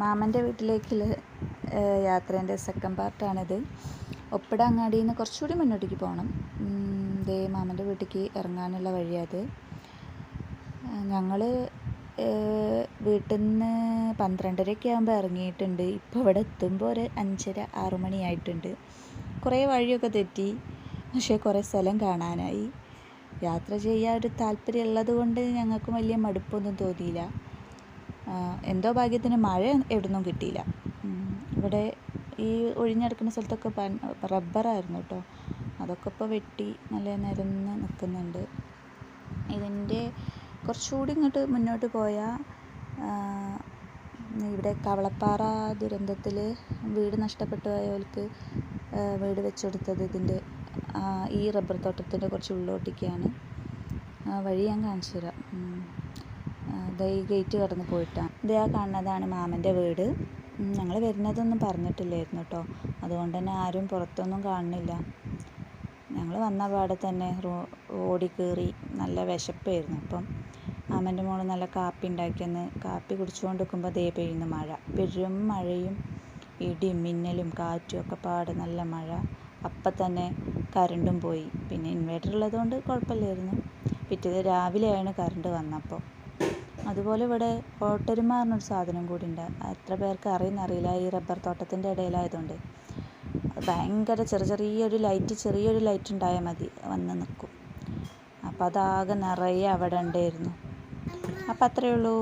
മാമൻ്റെ വീട്ടിലേക്കുള്ള യാത്രേൻ്റെ സെക്കൻഡ് പാർട്ടാണിത്. ഒപ്പട അങ്ങാടിയിൽ നിന്ന് കുറച്ചുകൂടി മുന്നോട്ടേക്ക് പോകണം. ദേ മാമൻ്റെ വീട്ടിലേക്ക് ഇറങ്ങാനുള്ള വഴിയത്. ഞങ്ങൾ വീട്ടിൽ നിന്ന് 12:30 ആകുമ്പോൾ ഇറങ്ങിയിട്ടുണ്ട്. ഇപ്പോൾ ഇവിടെ എത്തുമ്പോൾ ഒരു 5:30-6 മണിയായിട്ടുണ്ട്. കുറേ വഴിയൊക്കെ തെറ്റി, പക്ഷേ കുറേ സ്ഥലം കാണാനായി. യാത്ര ചെയ്യാൻ ഒരു താല്പര്യം ഉള്ളത് കൊണ്ട് ഞങ്ങൾക്ക് വലിയ മടുപ്പൊന്നും തോന്നിയില്ല. എന്തോ ഭാഗ്യത്തിന് മഴ എവിടുന്നും കിട്ടിയില്ല. ഇവിടെ ഈ ഒഴിഞ്ഞെടുക്കുന്ന സ്ഥലത്തൊക്കെ റബ്ബറായിരുന്നു കേട്ടോ. അതൊക്കെ ഇപ്പോൾ വെട്ടി നല്ല നിരന്ന് നിൽക്കുന്നുണ്ട്. ഇതിൻ്റെ കുറച്ചുകൂടി ഇങ്ങോട്ട് മുന്നോട്ട് പോയാൽ ഇവിടെ കവളപ്പാറ ദുരന്തത്തിൽ വീട് നഷ്ടപ്പെട്ടു പോയവർക്ക് വീട് വെച്ചുകൊടുത്തത് ഇതിൻ്റെ ഈ റബ്ബർ തോട്ടത്തിൻ്റെ കുറച്ച് ഉള്ളോട്ടേക്കാണ്. വഴി ഞാൻ കാണിച്ചു തരാം. ഈ ഗേറ്റ് കടന്ന് പോയിട്ടാണ്. ഇത് കാണുന്നതാണ് മാമൻ്റെ വീട്. ഞങ്ങൾ വരുന്നതൊന്നും പറഞ്ഞിട്ടില്ലായിരുന്നു കേട്ടോ. അതുകൊണ്ട് തന്നെ ആരും പുറത്തൊന്നും കാണുന്നില്ല. ഞങ്ങൾ വന്ന പാടെ തന്നെ ഓടി കയറി നല്ല വിശപ്പായിരുന്നു. അപ്പം മാമൻ്റെ മോള് നല്ല കാപ്പി ഉണ്ടാക്കിയെന്ന് കാപ്പി കുടിച്ചുകൊണ്ട് നിൽക്കുമ്പോൾ ദേ പെയ്യുന്നു മഴ. പെരും മഴയും ഇടിയും മിന്നലും കാറ്റും ഒക്കെ പാടെ നല്ല മഴ. അപ്പം തന്നെ കറണ്ടും പോയി. പിന്നെ ഇൻവേർട്ടർ ഉള്ളതുകൊണ്ട് കുഴപ്പമില്ലായിരുന്നു. പിറ്റേത് രാവിലെയാണ് കറണ്ട് വന്നപ്പോൾ. അതുപോലെ ഇവിടെ കോട്ടരുമ പറഞ്ഞൊരു സാധനം കൂടി ഉണ്ട്. എത്ര പേർക്ക് അറിയുന്നറിയില്ല. ഈ റബ്ബർ തോട്ടത്തിൻ്റെ ഇടയിലായതുകൊണ്ട് ഭയങ്കര ചെറിയൊരു ലൈറ്റ് ഉണ്ടായാൽ മതി, വന്ന് നിൽക്കും. അപ്പം അതാകെ നിറയെ അവിടെ ഉണ്ടായിരുന്നു. അപ്പം അത്രയേ ഉള്ളൂ.